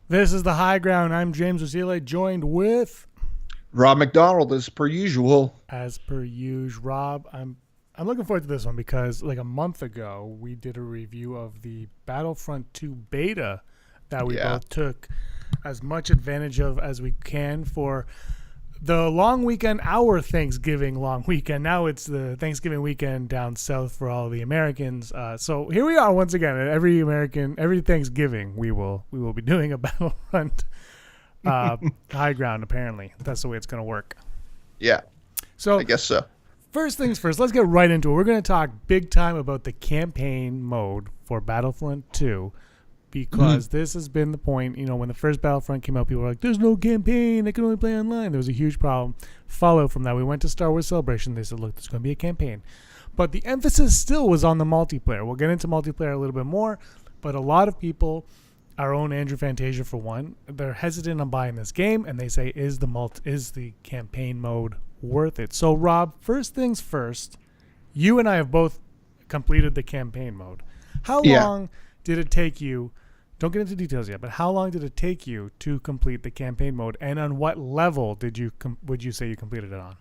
This is the high ground. I'm James Wasile, joined with, Rob McDonald, as per usual. as per usual, Rob. I'm looking forward to this one because like a month ago we did a review of the Battlefront II beta that we Yeah. both took as much advantage of as we can for the long weekend, our Thanksgiving long weekend. Now it's the Thanksgiving weekend down south for all the Americans. So here we are once again. Every Thanksgiving, we will be doing a Battlefront high ground. Apparently, that's the way it's going to work. Yeah, So I guess so. first things first, let's get right into it. We're going to talk big time about the campaign mode for Battlefront 2 because this has been the point. When the first Battlefront came out, people were like, there's no campaign. I can only play online. There was a huge problem. Follow from that. We went to Star Wars Celebration. They said, look, there's going to be a campaign. But the emphasis still was on the multiplayer. We'll get into multiplayer a little bit more, but a lot of people, our own Andrew Fantasia for one, they're hesitant on buying this game, and they say, is the campaign mode worth it? So, Rob, first things first, you and I have both completed the campaign mode. How Yeah. long did it take you? Don't get into details yet, but how long did it take you to complete the campaign mode, and on what level would you say you completed it on?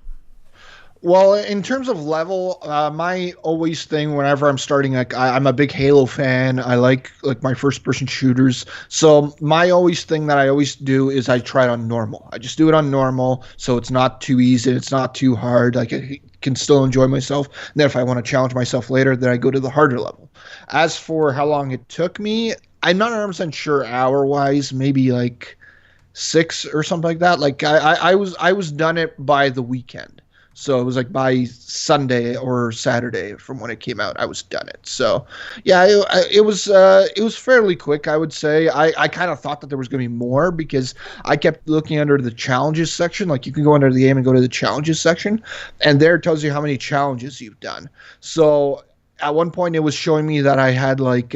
Well, in terms of level, my always thing whenever I'm starting, like I'm a big Halo fan. I like my first person shooters. So my always thing that I always do is I try it on normal. I just do it on normal, so it's not too easy, it's not too hard. Like I can still enjoy myself. And then if I want to challenge myself later, then I go to the harder level. As for how long it took me, I'm not 100% sure hour wise, maybe like 6 or something like that. Like I was done it by the weekend. So it was like by Sunday or Saturday from when it came out, I was done it. So yeah, it was fairly quick, I would say. I kind of thought that there was going to be more because I kept looking under the challenges section. Like you can go under the game and go to the challenges section, and there it tells you how many challenges you've done. So at one point it was showing me that I had like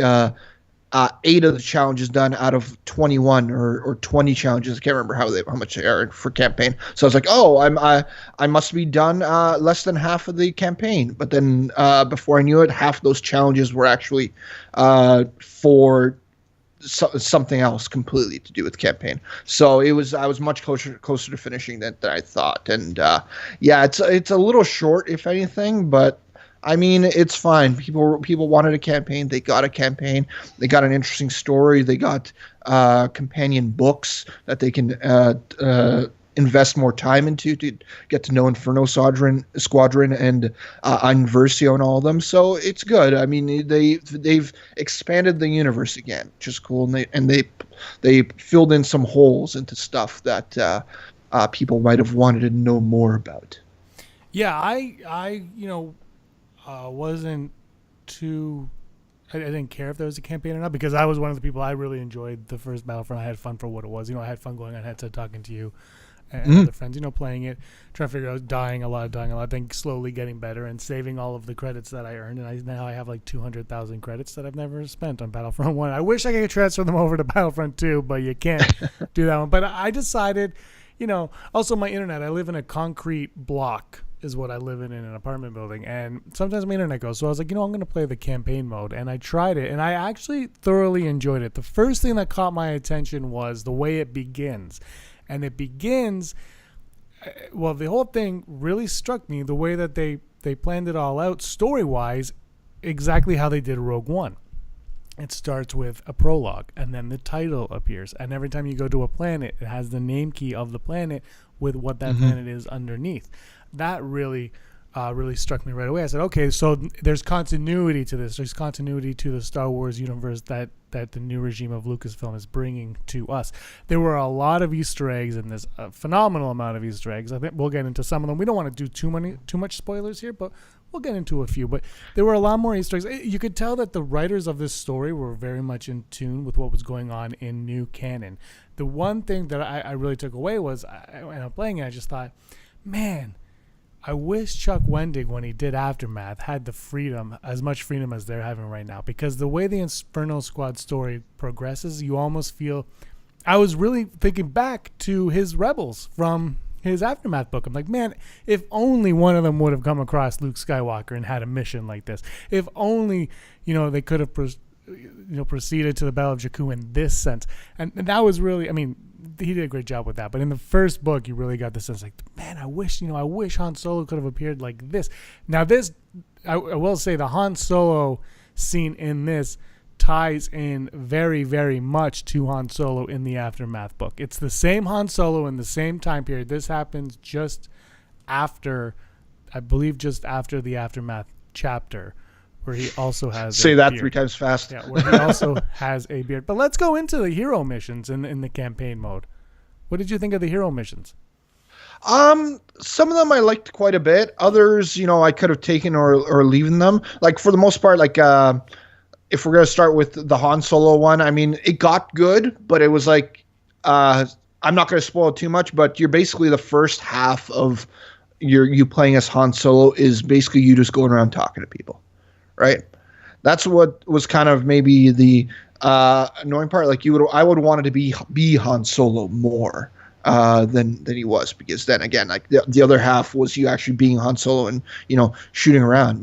8 of the challenges done out of 21 or 20 challenges. I can't remember how much they are for campaign. So I was like, oh, I must be done less than half of the campaign. But then before I knew it, half those challenges were actually for something else completely to do with campaign. So I was much closer to finishing than I thought. And yeah, it's a little short if anything, but I mean, it's fine. People wanted a campaign. They got a campaign. They got an interesting story. They got companion books that they can invest more time into to get to know Inferno Squadron and Inversio and all of them. So it's good. I mean, they've expanded the universe again, which is cool. And they filled in some holes into stuff that people might have wanted to know more about. Yeah, I wasn't too. I didn't care if there was a campaign or not because I was one of the people. I really enjoyed the first Battlefront. I had fun for what it was. I had fun going on headset talking to you and other friends. Playing it, trying to figure out dying a lot, then slowly getting better and saving all of the credits that I earned. And now I have like 200,000 credits that I've never spent on Battlefront 1. I wish I could transfer them over to Battlefront 2, but you can't do that one. But I decided, also my internet. I live in a concrete block is what I live in an apartment building, and sometimes my internet goes. So I was like, I'm going to play the campaign mode, and I tried it, and I actually thoroughly enjoyed it. The first thing that caught my attention was the way it begins, and it begins. Well, the whole thing really struck me the way that they planned it all out story wise, exactly how they did Rogue One. It starts with a prologue, and then the title appears, and every time you go to a planet, it has the name key of the planet with what that planet is underneath. That really struck me right away. I said, okay, so there's continuity to this. There's continuity to the Star Wars universe that the new regime of Lucasfilm is bringing to us. There were a lot of Easter eggs in this, a phenomenal amount of Easter eggs. I think we'll get into some of them. We don't want to do too much spoilers here, but we'll get into a few. But there were a lot more Easter eggs. You could tell that the writers of this story were very much in tune with what was going on in new canon. The one thing that I really took away was, when I'm playing it, I just thought, man, I wish Chuck Wendig, when he did Aftermath, had the freedom, as much freedom as they're having right now. Because the way the Inferno Squad story progresses, you almost feel... I was really thinking back to his Rebels from his Aftermath book. I'm like, man, if only one of them would have come across Luke Skywalker and had a mission like this. If only, they could have proceeded to the Battle of Jakku in this sense, and that was really, I mean, he did a great job with that. But in the first book, you really got the sense like, man, I wish Han Solo could have appeared like this. Now this, I will say, the Han Solo scene in this ties in very, very much to Han Solo in the Aftermath book. It's the same Han Solo in the same time period. This happens just after, I believe, just after the Aftermath chapter, where he also has say that beard. 3 times fast. Yeah, where he also has a beard. But let's go into the hero missions in the campaign mode. What did you think of the hero missions? Some of them I liked quite a bit. Others, I could have taken or leaving them. Like for the most part, like if we're gonna start with the Han Solo one, I mean, it got good, but it was like I'm not gonna spoil it too much, but you're basically the first half of you playing as Han Solo is basically you just going around talking to people. Right, that's what was kind of maybe the annoying part. Like I would want it to be Han Solo more than he was, because then again, like the other half was you actually being Han Solo and shooting around.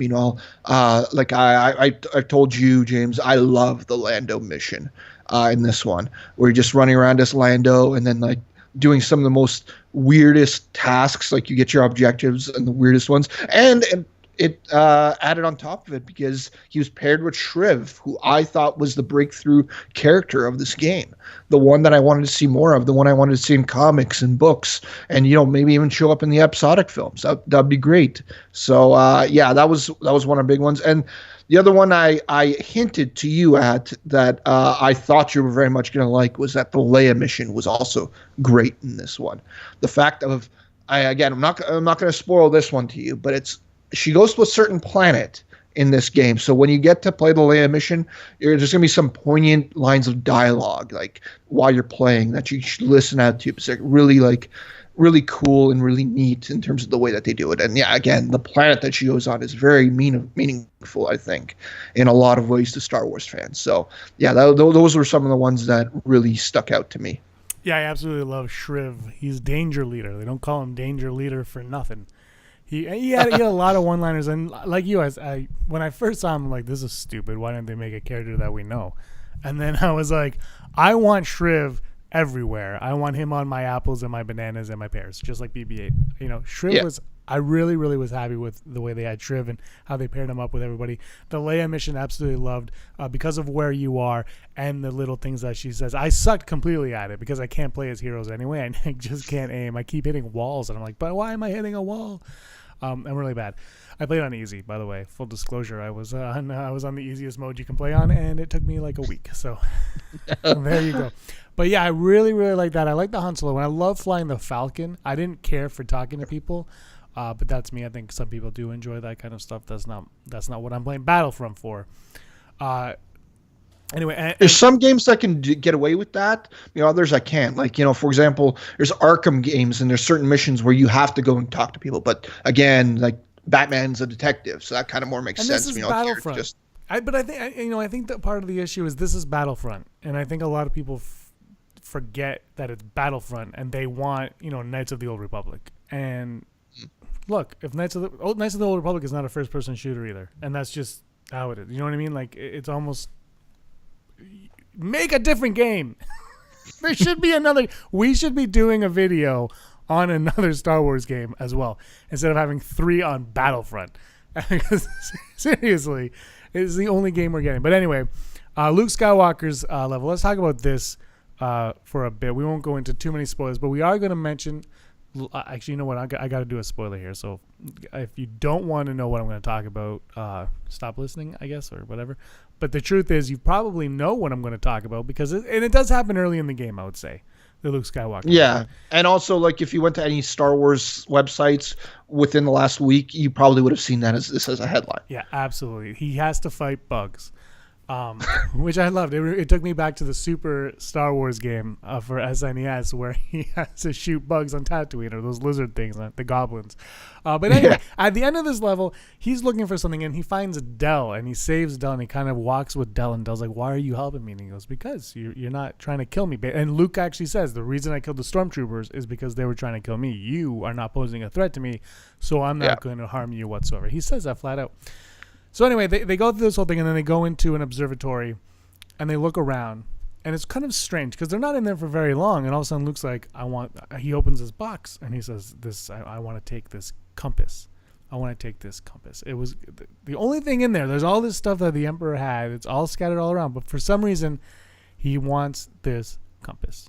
Like I've told you, James, I love the Lando mission in this one, where you're just running around as Lando and then like doing some of the most weirdest tasks. Like you get your objectives and the weirdest ones, and it added on top of it because he was paired with Shriv, who I thought was the breakthrough character of this game. The one that I wanted to see more of, the one I wanted to see in comics and books, and maybe even show up in the episodic films. That'd be great. So yeah, that was one of the big ones. And the other one I hinted to you at that I thought you were very much going to like was that the Leia mission was also great in this one. The fact of I'm not going to spoil this one to you, but she goes to a certain planet in this game. So when you get to play the Leia mission, there's going to be some poignant lines of dialogue, like while you're playing, that you should listen out to. It's like really cool and really neat in terms of the way that they do it. And yeah, again, the planet that she goes on is very meaningful, I think, in a lot of ways to Star Wars fans. So yeah, those were some of the ones that really stuck out to me. Yeah, I absolutely love Shriv. He's Danger Leader. They don't call him Danger Leader for nothing. He had a lot of one-liners, and like you, when I first saw him, I'm like, this is stupid. Why didn't they make a character that we know? And then I was like, I want Shriv everywhere. I want him on my apples and my bananas and my pears, just like BB-8. Shriv was. I really, really was happy with the way they had Shriv and how they paired him up with everybody. The Leia mission, absolutely loved because of where you are and the little things that she says. I sucked completely at it because I can't play as heroes anyway. I just can't aim. I keep hitting walls, and I'm like, but why am I hitting a wall? I'm really bad. I played on easy, by the way. Full disclosure, I was on the easiest mode you can play on, and it took me like a week. So there you go. But yeah, I really, really like that. I like the Han Solo one. I love flying the Falcon. I didn't care for talking to people. But that's me. I think some people do enjoy that kind of stuff. That's not what I'm playing Battlefront for. Anyway, there's some games that can get away with that. Others I can't. Like, for example, there's Arkham games, and there's certain missions where you have to go and talk to people. But again, like Batman's a detective, so that kind of more makes sense. This is Battlefront. I think that part of the issue is this is Battlefront, and I think a lot of people forget that it's Battlefront, and they want Knights of the Old Republic. And look, if Knights of the Old Republic is not a first-person shooter either, and that's just how it is. You know what I mean? Like, it's almost make a different game. There should be another. We should be doing a video on another Star Wars game as well, instead of having 3 on Battlefront. Because seriously, it's the only game we're getting. But anyway, Luke Skywalker's level. Let's talk about this for a bit. We won't go into too many spoilers, but we are going to mention. Actually, you know what? I got to do a spoiler here. So if you don't want to know what I'm going to talk about, stop listening, I guess, or whatever. But the truth is, you probably know what I'm going to talk about because it does happen early in the game, I would say, the Luke Skywalker. Yeah. And also, like, if you went to any Star Wars websites within the last week, you probably would have seen that as a headline. Yeah, absolutely. He has to fight bugs. Which I loved. It took me back to the Super Star Wars game for SNES where he has to shoot bugs on Tatooine, or those lizard things, the goblins. But anyway, at the end of this level, he's looking for something, and he finds Del, and he saves Del, and he kind of walks with Del, and Del's like, why are you helping me? And he goes, because you're not trying to kill me. And Luke actually says, the reason I killed the stormtroopers is because they were trying to kill me. You are not posing a threat to me, so I'm not going to harm you whatsoever. He says that flat out. So anyway, they go through this whole thing, and then they go into an observatory, and they look around, and it's kind of strange because they're not in there for very long, and all of a sudden Luke's like, he opens his box and he says, I want to take this compass. I want to take this compass. It was the only thing in there. There's all this stuff that the Emperor had. It's all scattered all around, but for some reason he wants this compass.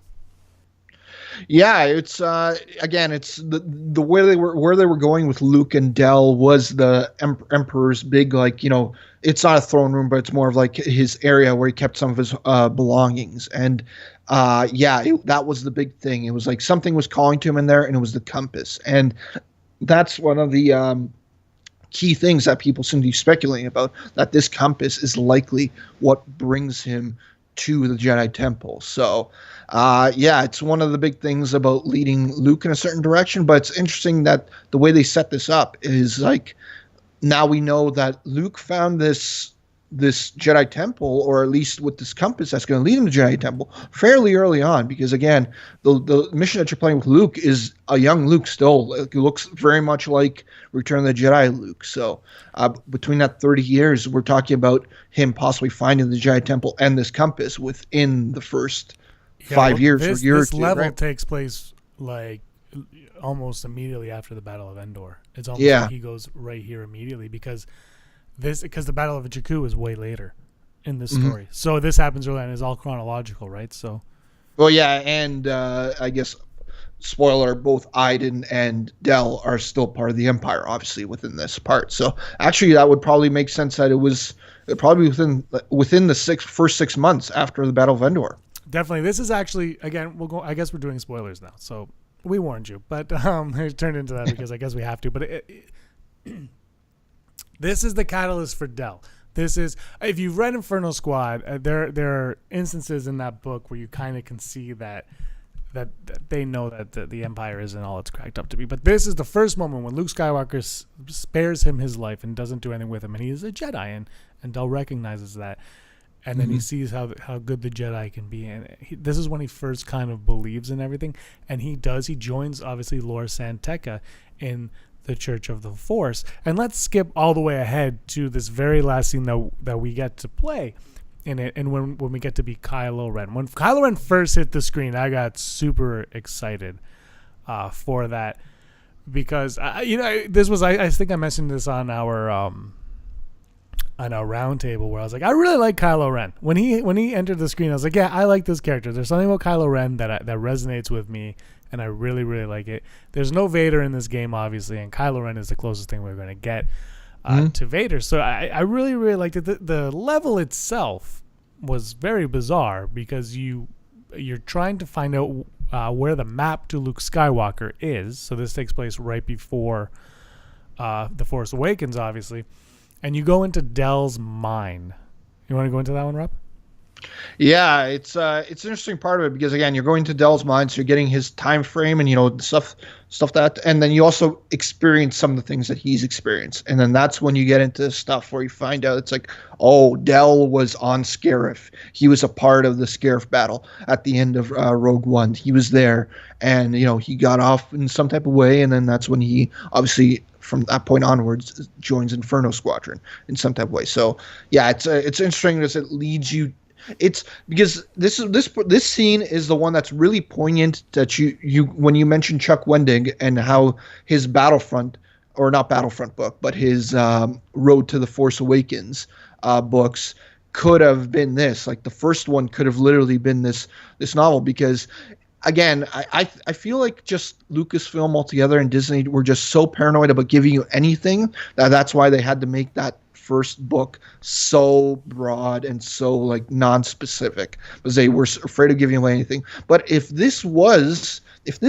Yeah, it's again, it's the way where they were going with Luke and Del was the Emperor's big, like, it's not a throne room, but it's more of like his area where he kept some of his belongings. And that was the big thing. It was like something was calling to him in there, and it was the compass. And that's one of the key things that people seem to be speculating about, that this compass is likely what brings him to the Jedi Temple. So it's one of the big things about leading Luke in a certain direction. But it's interesting that the way they set this up is like, now we know that Luke found this Jedi Temple, or at least with this compass that's going to lead him to Jedi Temple, fairly early on. Because again, the mission that you're playing with Luke is a young Luke still. It looks very much like Return of the Jedi Luke. So between that 30 years, we're talking about him possibly finding the Jedi Temple and this compass within the first 5 years or year or two. This level right? takes place like almost immediately after the Battle of Endor. It's almost like he goes right here immediately, because the Battle of Jakku is way later in this story. So this happens early, and it's all chronological, right? So, well, yeah, and I guess, spoiler, both Iden and Del are still part of the Empire, obviously, within this part. So actually, that would probably make sense that it was probably within the first 6 months after the Battle of Endor. Definitely, this is actually, again, we'll go. I guess we're doing spoilers now, so we warned you, but it turned into that because I guess we have to. But this is the catalyst for Del. This is, if you've read Inferno Squad, there are instances in that book where you kind of can see that they know that the Empire isn't all it's cracked up to be. But this is the first moment when Luke Skywalker spares him his life and doesn't do anything with him, and he is a Jedi, and Del recognizes that. And then he sees how good the Jedi can be. And this is when he first kind of believes in everything. And he joins, obviously, Lor San Tekka in the Church of the Force. And let's skip all the way ahead to this very last scene that we get to play in it. And when we get to be Kylo Ren. When Kylo Ren first hit the screen, I got super excited for that. Because, this was, I think I mentioned this on our round table, where I was like, I really like Kylo Ren. When he entered the screen, I was like, yeah, I like this character. There's something about Kylo Ren that resonates with me, and I really, really like it. There's no Vader in this game, obviously, and Kylo Ren is the closest thing we're going to get to Vader. So I really, really liked it. The level itself was very bizarre, because you're trying to find out where the map to Luke Skywalker is. So this takes place right before The Force Awakens, obviously. And you go into Del's mind. You want to go into that one, Rob? Yeah, it's an interesting part of it, because again, you're going to Del's mind, so you're getting his time frame and stuff that, and then you also experience some of the things that he's experienced, and then that's when you get into stuff where you find out it's like, oh, Del was on Scarif. He was a part of the Scarif battle at the end of Rogue One. He was there, and he got off in some type of way, and then that's when he obviously, from that point onwards, joins Inferno Squadron in some type of way. So yeah, it's interesting as it leads you. It's because this scene is the one that's really poignant, that you when you mentioned Chuck Wendig and how his Battlefront, or not Battlefront book, but his Road to the Force Awakens books could have been this. Like, the first one could have literally been this novel, because again, I feel like just Lucasfilm altogether and Disney were just so paranoid about giving you anything that's why they had to make that first book so broad and so like non-specific, because they were afraid of giving away anything. But if this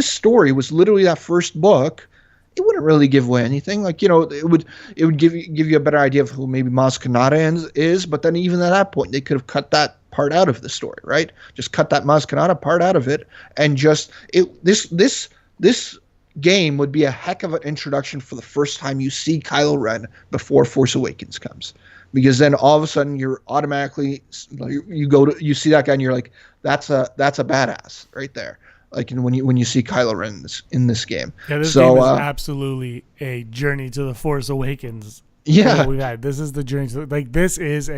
story was literally that first book, it wouldn't really give away anything. Like, it would give you a better idea of who maybe Maz Kanata is, but then even at that point, they could have cut that part out of the story, right? Just cut that Maz Kanata part out of it, and just this game would be a heck of an introduction for the first time you see Kylo Ren before Force Awakens comes, because then all of a sudden you're automatically you see that guy and you're like, that's a badass right there. Like, when you see Kylo Ren in this game. Yeah, this game is absolutely a journey to the Force Awakens. Yeah, we've had. This is the journey to, like, this is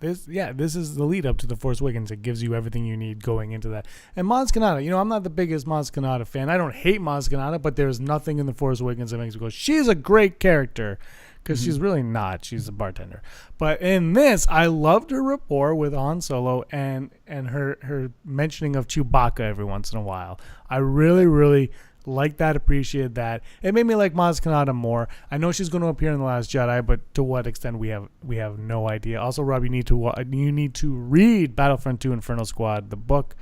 this is the lead up to The Force Awakens. It gives you everything you need going into that. And Maz Kanata, I'm not the biggest Maz Kanata fan. I don't hate Maz Kanata, but there's nothing in The Force Awakens that makes me go, she's a great character. Because she's really not. She's a bartender. But in this, I loved her rapport with Han Solo and her mentioning of Chewbacca every once in a while. I really, really liked that, appreciated that. It made me like Maz Kanata more. I know she's going to appear in The Last Jedi, but to what extent we have no idea. Also, Rob, you need to read Battlefront II Inferno Squad, the book.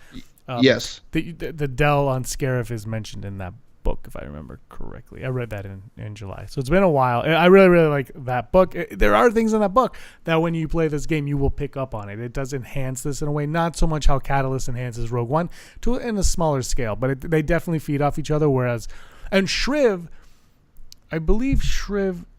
Yes. The Del on Scarif is mentioned in that book, if I remember correctly. I read that in July, so it's been a while. I really, really like that book. There are things in that book that when you play this game, you will pick up on it. It does enhance this in a way, not so much how Catalyst enhances Rogue One, in a smaller scale, but they definitely feed off each other. And Shriv, I believe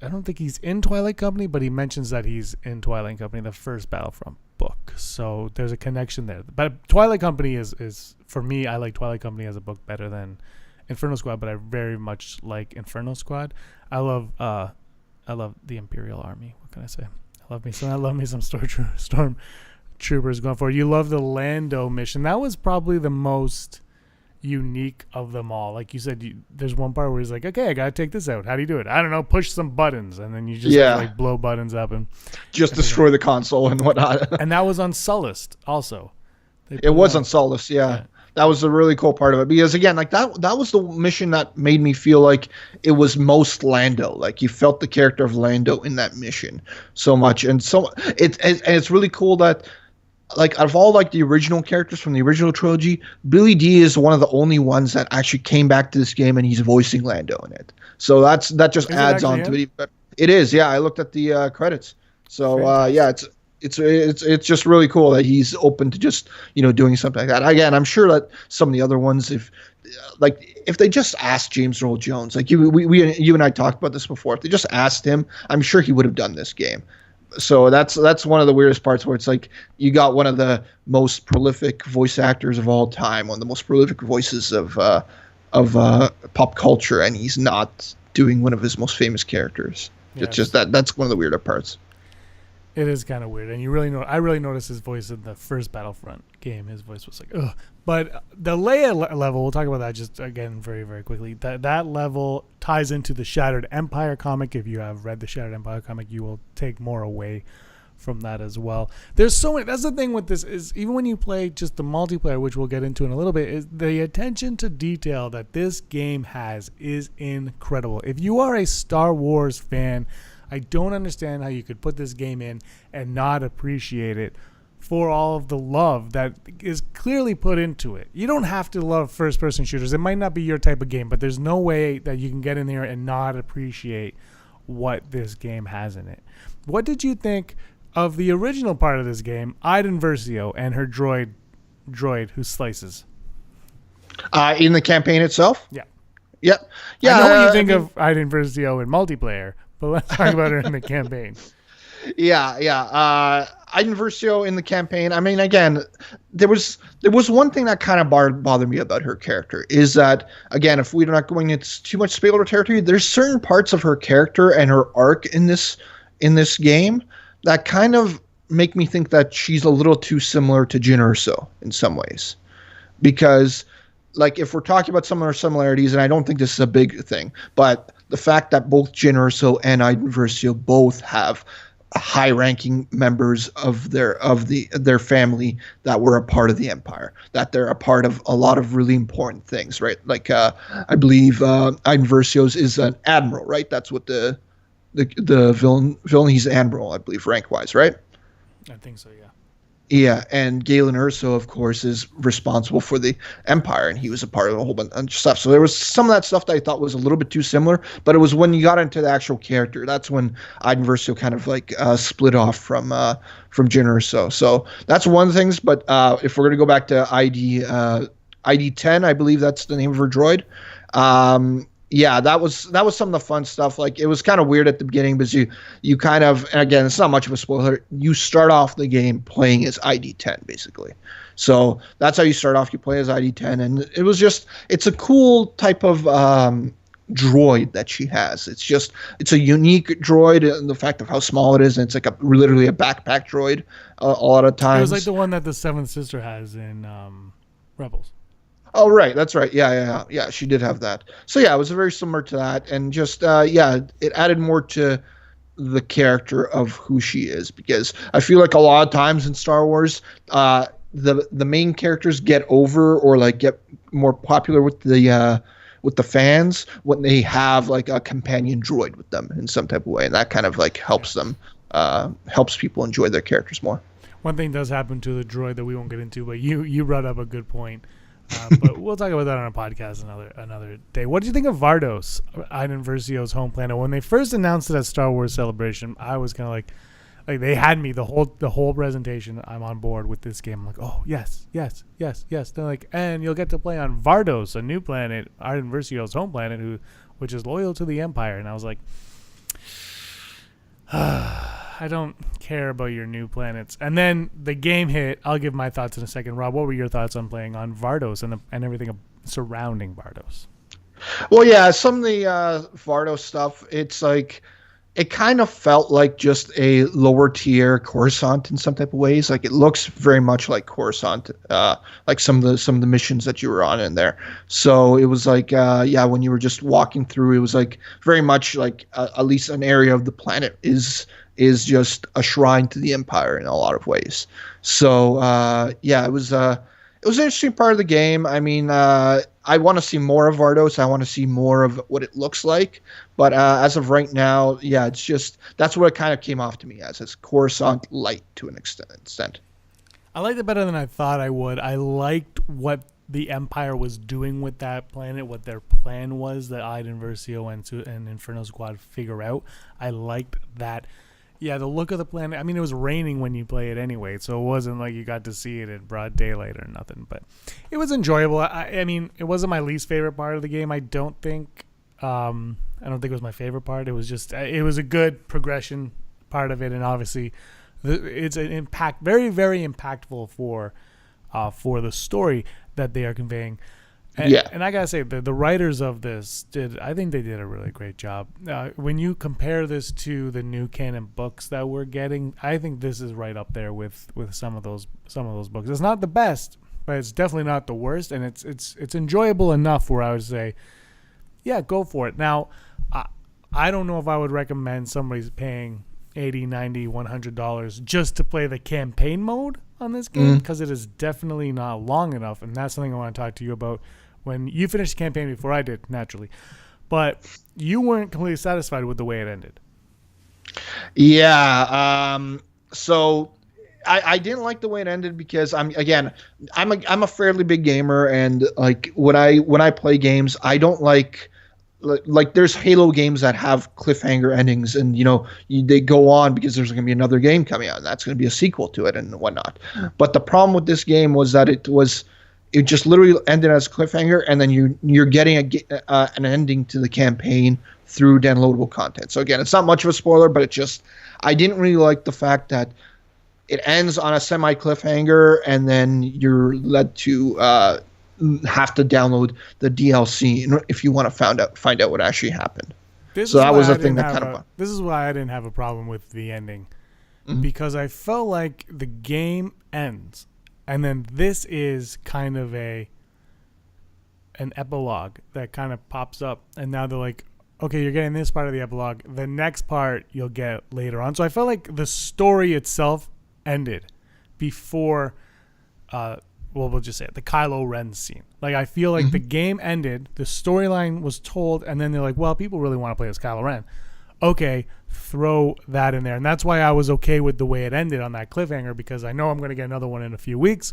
I don't think he's in Twilight Company, but he mentions that he's in Twilight Company, the first Battlefront book. So there's a connection there. But Twilight Company is for me, I like Twilight Company as a book better than Inferno Squad, but I very much like Inferno Squad. I love the Imperial Army. What can I say? I love me some storm troopers going forward. You love the Lando mission. That was probably the most unique of them all. Like you said, there's one part where he's like, okay, I gotta take this out. How do you do it? I don't know, push some buttons, and then you just have to, blow buttons up and just destroy the console and whatnot. And that was on Sullust also. It was on Sullust, yeah. That was the really cool part of it, because again, like that was the mission that made me feel like it was most Lando. Like you felt the character of Lando in that mission so much, and it's really cool that, like, out of all like the original characters from the original trilogy, Billy Dee is one of the only ones that actually came back to this game and he's voicing Lando in it. So that just adds on to it. But it is, yeah. I looked at the credits. So yeah, it's just really cool that he's open to just doing something like that. Again, I'm sure that some of the other ones, if they just asked James Earl Jones, like you and I talked about this before, if they just asked him, I'm sure he would have done this game. So that's one of the weirdest parts, where it's like you got one of the most prolific voice actors of all time, one of the most prolific voices of pop culture, and he's not doing one of his most famous characters. Yes. It's just that's one of the weirder parts. It is kind of weird, and I really noticed his voice in the first Battlefront game. His voice was like, ugh. But the Leia level, we'll talk about that just again very, very quickly. That level ties into the Shattered Empire comic. If you have read the Shattered Empire comic, you will take more away from that as well. There's so many. That's the thing with this, is even when you play just the multiplayer, which we'll get into in a little bit, is the attention to detail that this game has is incredible. If you are a Star Wars fan, I don't understand how you could put this game in and not appreciate it for all of the love that is clearly put into it. You don't have to love first-person shooters. It might not be your type of game, but there's no way that you can get in there and not appreciate what this game has in it. What did you think of the original part of this game, Iden Versio and her droid who slices? In the campaign itself? Yeah. Yep. Yeah. I know what you think of Iden Versio in multiplayer, but let's talk about her in the campaign. Yeah. Iden Versio in the campaign. I mean, again, there was one thing that kind of bothered me about her character, is that, again, if we're not going into too much spoiler territory, there's certain parts of her character and her arc in this game that kind of make me think that she's a little too similar to Jyn Erso in some ways. Because, like, if we're talking about some of her similarities, and I don't think this is a big thing, but the fact that both Jyn Erso and Iden Versio both have high-ranking members of their family that were a part of the Empire, that they're a part of a lot of really important things, right? Like, I believe Iden Versio's is an admiral, right? That's what the villain, he's admiral, I believe, rank-wise, right? I think so, yeah. Yeah, and Galen Erso, of course, is responsible for the Empire, and he was a part of a whole bunch of stuff. So there was some of that stuff that I thought was a little bit too similar, but it was when you got into the actual character, that's when Iden Versio kind of like split off from Jyn Erso. So that's one of the things. But if we're going to go back to ID 10, I believe that's the name of her droid. Yeah, that was some of the fun stuff. Like, it was kind of weird at the beginning, because you kind of, and again, it's not much of a spoiler, you start off the game playing as ID 10, basically. So that's how you start off. You play as ID 10, and it was just, it's a cool type of droid that she has. It's a unique droid in the fact of how small it is, and it's like literally a backpack droid a lot of times. It was like the one that the Seventh Sister has in Rebels. Oh, right. That's right. Yeah. She did have that. So, yeah, it was very similar to that. And just, it added more to the character of who she is, because I feel like a lot of times in Star Wars, the main characters get over or like get more popular with the fans when they have like a companion droid with them in some type of way. And that kind of like helps them, helps people enjoy their characters more. One thing does happen to the droid that we won't get into, but you brought up a good point. But we'll talk about that on a podcast another day. What did you think of Vardos, Iden Versio's home planet? When they first announced it at Star Wars Celebration, I was kind of like they had me the whole presentation. I'm on board with this game. I'm like, oh yes. They're like, and you'll get to play on Vardos, a new planet, Iden Versio's home planet, which is loyal to the Empire. And I was like, I don't care about your new planets. And then the game hit. I'll give my thoughts in a second. Rob, what were your thoughts on playing on Vardos and everything surrounding Vardos? Well, yeah, some of the Vardos stuff, it's like it kind of felt like just a lower tier Coruscant in some type of ways. Like it looks very much like Coruscant, like some of the missions that you were on in there. So it was like, when you were just walking through, it was like very much like at least an area of the planet is just a shrine to the Empire in a lot of ways. So it was an interesting part of the game. I mean, I want to see more of Vardos. I want to see more of what it looks like. But as of right now, yeah, it's just that's what it kind of came off to me as Coruscant light to an extent. I liked it better than I thought I would. I liked what the Empire was doing with that planet, what their plan was that Iden Versio and Inferno Squad figure out. I liked that. Yeah, the look of the planet. I mean, it was raining when you play it anyway, so it wasn't like you got to see it in broad daylight or nothing. But it was enjoyable. I mean, it wasn't my least favorite part of the game. I don't think it was my favorite part. It was just it was a good progression part of it, and obviously, it's an very, very impactful for the story that they are conveying. And I gotta say, the writers of this I think they did a really great job. When you compare this to the new canon books that we're getting, I think this is right up there with some of those books. It's not the best, but it's definitely not the worst, and it's enjoyable enough where I would say, yeah, go for it. Now, I don't know if I would recommend somebody's paying $80, $90, $100 just to play the campaign mode on this game, because it is definitely not long enough, and that's something I want to talk to you about. When you finished the campaign before I did, naturally. But you weren't completely satisfied with the way it ended. Yeah. So I didn't like the way it ended because I'm a fairly big gamer, and like when I play games, I don't like there's Halo games that have cliffhanger endings, and they go on because there's going to be another game coming out, and that's going to be a sequel to it and whatnot. But the problem with this game was that it just literally ended as a cliffhanger, and then you're getting an ending to the campaign through downloadable content. So again, it's not much of a spoiler, but I didn't really like the fact that it ends on a semi cliffhanger, and then you're led to have to download the DLC if you want to find out what actually happened. So that was the thing that kind of. This is why I didn't have a problem with the ending, because I felt like the game ends. And then this is kind of an epilogue that kind of pops up. And now they're like, okay, you're getting this part of the epilogue. The next part you'll get later on. So I felt like the story itself ended before, we'll just say it, the Kylo Ren scene. Like, I feel like the game ended, the storyline was told, and then they're like, well, people really want to play as Kylo Ren. Okay, throw that in there. And that's why I was okay with the way it ended on that cliffhanger, because I know I'm going to get another one in a few weeks.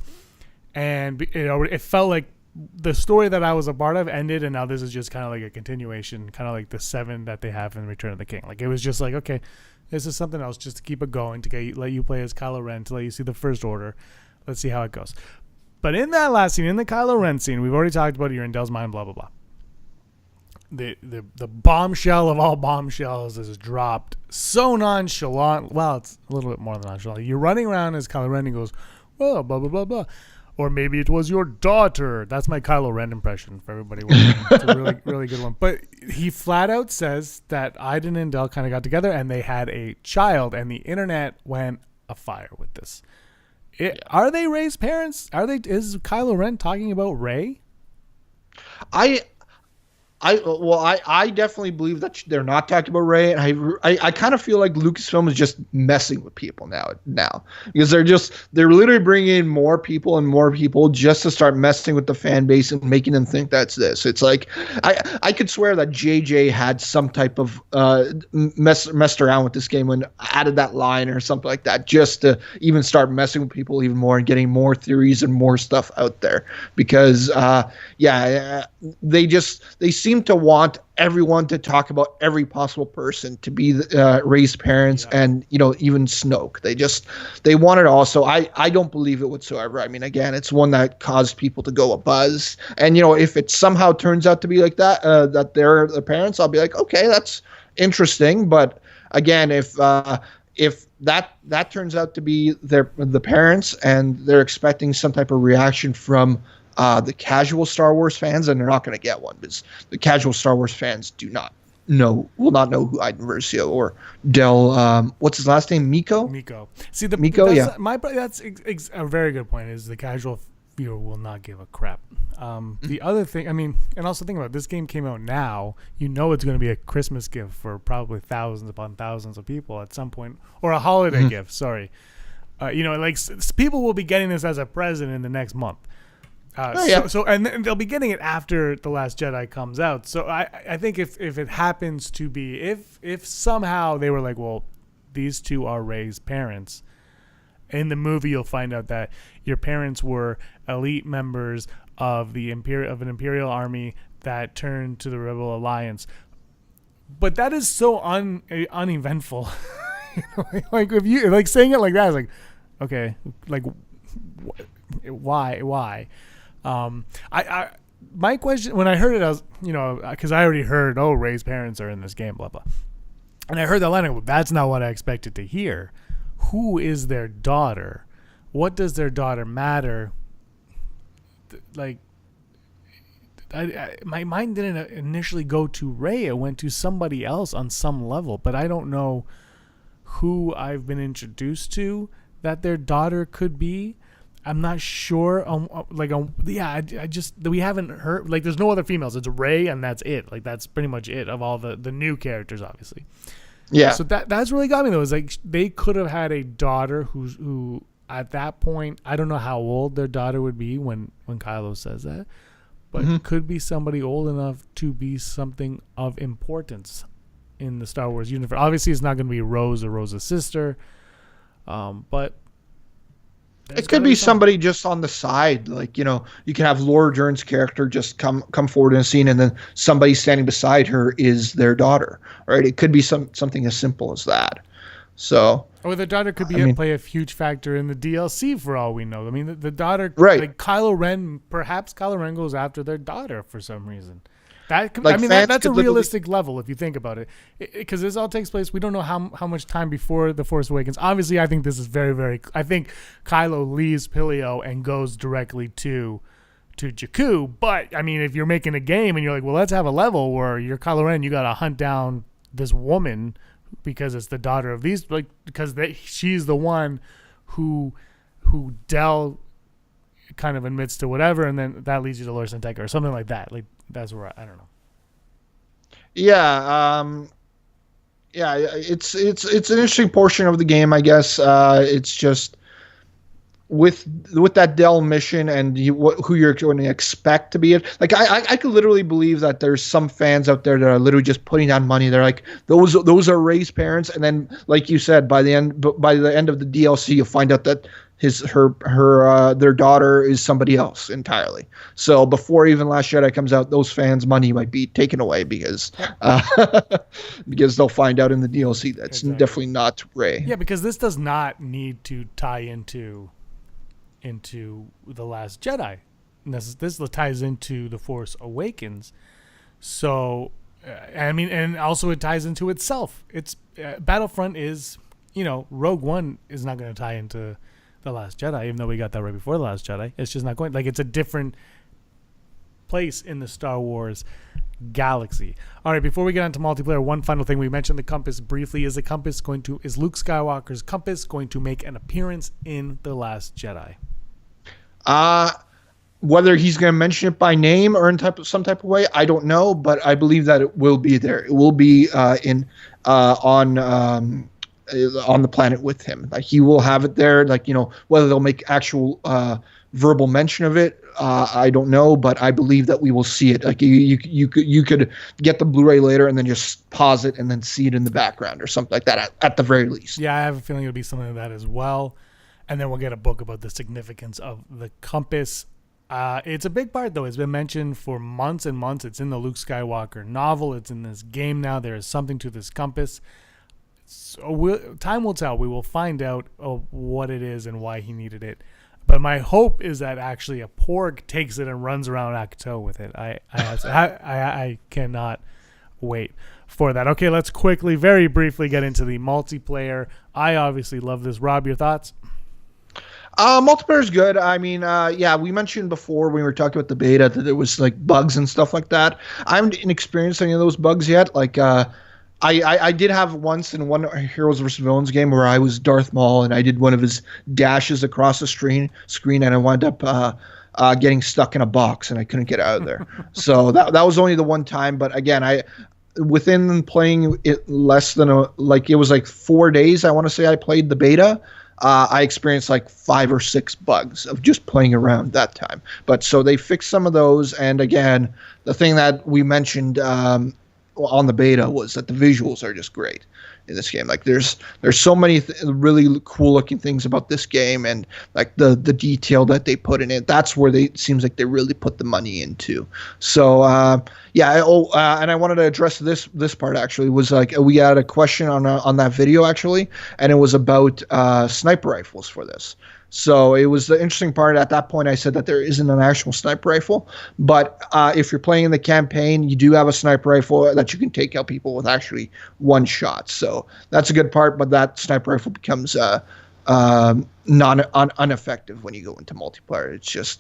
And it felt like the story that I was a part of ended, and now this is just kind of like a continuation, kind of like the 7 that they have in Return of the King. Like, it was just like, okay, this is something else just to keep it going, to let you play as Kylo Ren, to let you see the First Order. Let's see how it goes. But in that last scene, in the Kylo Ren scene, we've already talked about it, you're in Del's mind, blah, blah, blah. The bombshell of all bombshells is dropped so nonchalant. Well, it's a little bit more than nonchalant. You're running around as Kylo Ren, and he goes, well, blah, blah, blah, blah. or maybe it was your daughter. That's my Kylo Ren impression for everybody watching. It's a really, really good one. But he flat out says that Iden and Del kind of got together and they had a child, and the internet went afire with this. Are they Rey's parents? Is Kylo Ren talking about Rey? I definitely believe that they're not talking about Rey, and I kind of feel like Lucasfilm is just messing with people now because they're literally bringing in more people just to start messing with the fan base and making them think that's this. It's like I could swear that JJ had some type of messed around with this game when added that line or something like that just to even start messing with people even more and getting more theories and more stuff out there because they seem to want everyone to talk about every possible person to be Rey's parents and even Snoke. They want it all. So I don't believe it whatsoever. I mean, again, it's one that caused people to go abuzz. And if it somehow turns out to be like that, that they're the parents, I'll be like, okay, that's interesting. But again, if that turns out to be the parents and they're expecting some type of reaction from the casual Star Wars fans, and they're not going to get one because the casual Star Wars fans will not know who Iden Versio or Del. What's his last name? Miko. See, Miko. That's a very good point. Is the casual viewer will not give a crap. The other thing, I mean, and also think about it, this game came out now. It's going to be a Christmas gift for probably thousands upon thousands of people at some point, or a holiday gift. Sorry, people will be getting this as a present in the next month. And they'll be getting it after The Last Jedi comes out. So I think if it happens to be, if somehow they were like, well, these two are Rey's parents, in the movie you'll find out that your parents were elite members of an Imperial army that turned to the Rebel Alliance. But that is so uneventful. Like if you like saying it like that is like, okay, like why? My question when I heard it, I was, because I already heard, Rey's parents are in this game, blah blah, and I heard that line. Well, that's not what I expected to hear. Who is their daughter? What does their daughter matter? Like, my mind didn't initially go to Rey. It went to somebody else on some level, but I don't know who I've been introduced to that their daughter could be. I'm not sure. We haven't heard. Like, there's no other females. It's Rey, and that's it. Like, that's pretty much it of all the new characters, obviously. Yeah. So that's really got me though. Is like they could have had a daughter who at that point, I don't know how old their daughter would be when Kylo says that, but could be somebody old enough to be something of importance in the Star Wars universe. Obviously, it's not going to be Rose or Rose's sister, but. It could be somebody just on the side, like you can have Laura Dern's character just come forward in a scene, and then somebody standing beside her is their daughter, right? It could be something as simple as that. So, or the daughter could play a huge factor in the DLC for all we know. I mean, the daughter, right? Like Kylo Ren goes after their daughter for some reason. That's a realistic level if you think about it, because this all takes place. We don't know how much time before The Force Awakens. Obviously, I think this is very, very. I think Kylo leaves Pilio and goes directly to Jakku. But I mean, if you're making a game and you're like, well, let's have a level where you're Kylo Ren, you got to hunt down this woman because it's the daughter of these, she's the one who Del kind of admits to whatever, and then that leads you to Lord Santeca or something like that. Like. That's where I don't know. Yeah, it's an interesting portion of the game, I guess. It's just with that Del mission and who you're going to expect to be it. Like I could literally believe that there's some fans out there that are literally just putting down money. They're like, those are Rey's parents, and then like you said, by the end of the DLC, you'll find out that their daughter is somebody else entirely. So before even Last Jedi comes out, those fans' money might be taken away because they'll find out in the DLC that's definitely not Rey. Yeah, because this does not need to tie into The Last Jedi. This ties into The Force Awakens. So, and also it ties into itself. It's Battlefront is, Rogue One is not going to tie into The Last Jedi, even though we got that right before The Last Jedi. It's just not going, like, it's a different place in the Star Wars galaxy. All right, before we get into multiplayer, one final thing. We mentioned the compass briefly. Is Luke Skywalker's compass going to make an appearance in The Last Jedi? Whether he's going to mention it by name or in some type of way, I don't know, but I believe that it will be there. It will be on the planet with him. Like, he will have it there. Like, whether they'll make actual verbal mention of it, I don't know, but I believe that we will see it. Like, you could get the Blu-ray later and then just pause it and then see it in the background or something like that at the very least. Yeah, I have a feeling it'll be something like that as well. And then we'll get a book about the significance of the compass. It's a big part, though. It's been mentioned for months and months. It's in the Luke Skywalker novel. It's in this game now. There is something to this compass. So time will tell. We will find out what it is and why he needed it. But my hope is that actually a Porg takes it and runs around Ahch-To with it. I cannot wait for that. Okay, let's quickly, very briefly get into the multiplayer. I obviously love this. Rob, your thoughts? Multiplayer is good. I mean, we mentioned before when we were talking about the beta that there was like bugs and stuff like that. I haven't experienced any of those bugs yet. Like, I did have once in one Heroes vs. Villains game where I was Darth Maul and I did one of his dashes across the screen and I wound up getting stuck in a box and I couldn't get out of there. So that was only the one time. But again, within playing it less than it was like 4 days, I want to say I played the beta. I experienced like 5 or 6 bugs of just playing around that time. But so they fixed some of those. And again, the thing that we mentioned on the beta was that the visuals are just great in this game. Like, there's so many really cool looking things about this game, and like the detail that they put in it. That's where it seems like they really put the money into. So and I wanted to address this part actually. Was like, we had a question on that video actually, and it was about sniper rifles for this. So it was the interesting part. At that point, I said that there isn't an actual sniper rifle, but if you're playing in the campaign, you do have a sniper rifle that you can take out people with actually one shot. So that's a good part, but that sniper rifle becomes ineffective when you go into multiplayer. It's just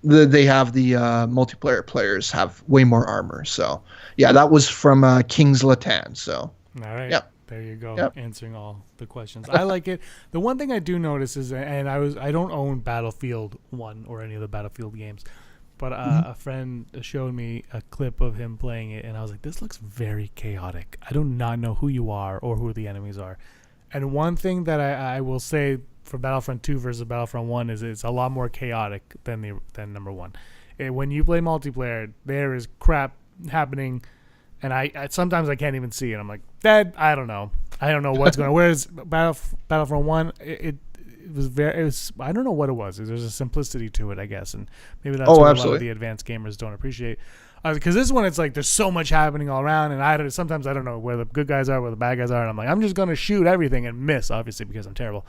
they have the multiplayer players have way more armor. So yeah, that was from King's Latan. So all right. Yep. There you go, Yep. Answering all the questions. I like it. The one thing I do notice is, and I don't own Battlefield 1 or any of the Battlefield games, but a friend showed me a clip of him playing it, and I was like, this looks very chaotic. I do not know who you are or who the enemies are. And one thing that I will say for Battlefront 2 versus Battlefront 1 is it's a lot more chaotic than number 1. When you play multiplayer, there is crap happening. And I sometimes I can't even see it. I'm like, Dad, I don't know what's going on. Whereas Battlefront 1, it was I don't know what it was. There's a simplicity to it, I guess, and maybe that's what a lot of the advanced gamers don't appreciate. Because this one, it's like there's so much happening all around, and sometimes I don't know where the good guys are, where the bad guys are, and I'm like, I'm just gonna shoot everything and miss, obviously because I'm terrible.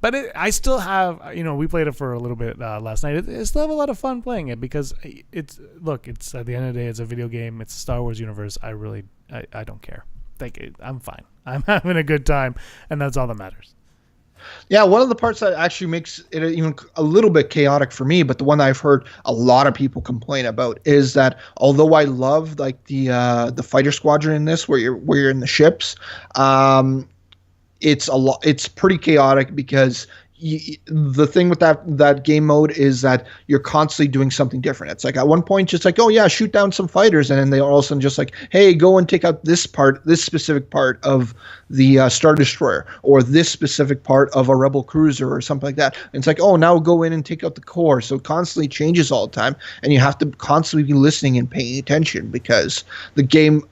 But I still have, we played it for a little bit last night. I still have a lot of fun playing it because it's at the end of the day, it's a video game. It's a Star Wars universe. I don't care. I'm fine. I'm having a good time, and that's all that matters. Yeah, one of the parts that actually makes it even a little bit chaotic for me, but the one that I've heard a lot of people complain about is that although I love like the fighter squadron in this, where you're in the ships, it's pretty chaotic because the thing with that game mode is that you're constantly doing something different. It's like at one point just like, oh yeah, shoot down some fighters, and then they all of a sudden just like, hey, go and take out this specific part of the Star Destroyer, or this specific part of a Rebel cruiser, or something like that. And it's like, oh, now go in and take out the core. So it constantly changes all the time, and you have to constantly be listening and paying attention because the game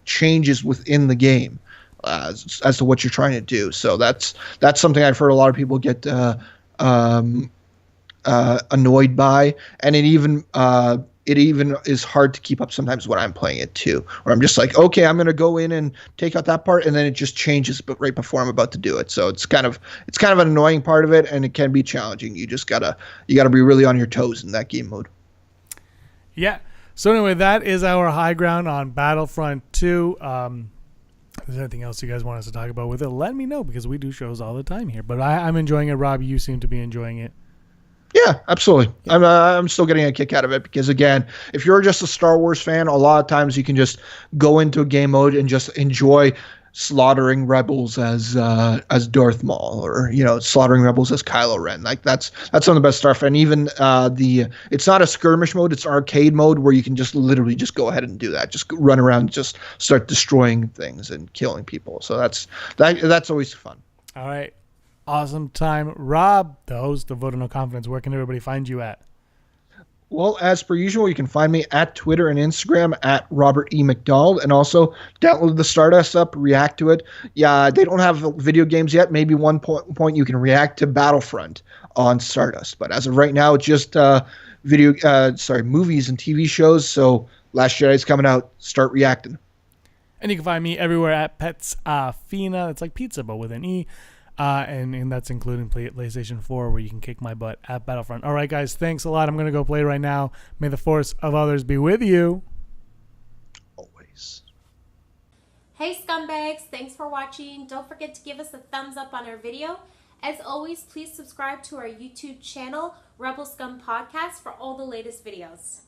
changes within the game. As to what you're trying to do. So that's something I've heard a lot of people get annoyed by, and it even is hard to keep up sometimes when I'm playing it too, where I'm just like, okay, I'm going to go in and take out that part, and then it just changes but right before I'm about to do it. So it's kind of an annoying part of it, and it can be challenging. You gotta be really on your toes in that game mode. Yeah. So anyway, that is our high ground on Battlefront 2. If there's anything else you guys want us to talk about with it, let me know, because we do shows all the time here. But I'm enjoying it. Rob, you seem to be enjoying it. Yeah, absolutely. I'm still getting a kick out of it because, again, if you're just a Star Wars fan, a lot of times you can just go into a game mode and just enjoy slaughtering rebels as Darth Maul, or slaughtering rebels as Kylo Ren. Like that's some of the best stuff. And even it's not a skirmish mode; it's arcade mode where you can just literally just go ahead and do that. Just run around, just start destroying things and killing people. So that's always fun. All right. Awesome time. Rob, the host of Vote of No Confidence, where can everybody find you at? Well, as per usual, you can find me at Twitter and Instagram at Robert E. McDonald, and also download the Stardust app, react to it. Yeah, they don't have video games yet. Maybe one point you can react to Battlefront on Stardust, but as of right now, it's just movies and TV shows. So Last Jedi is coming out. Start reacting. And you can find me everywhere at Pets Fina. It's like pizza, but with an E. And that's including PlayStation 4, where you can kick my butt at Battlefront. All right, guys, thanks a lot. I'm going to go play right now. May the force of others be with you. Always. Hey, scumbags. Thanks for watching. Don't forget to give us a thumbs up on our video. As always, please subscribe to our YouTube channel, Rebel Scum Podcast, for all the latest videos.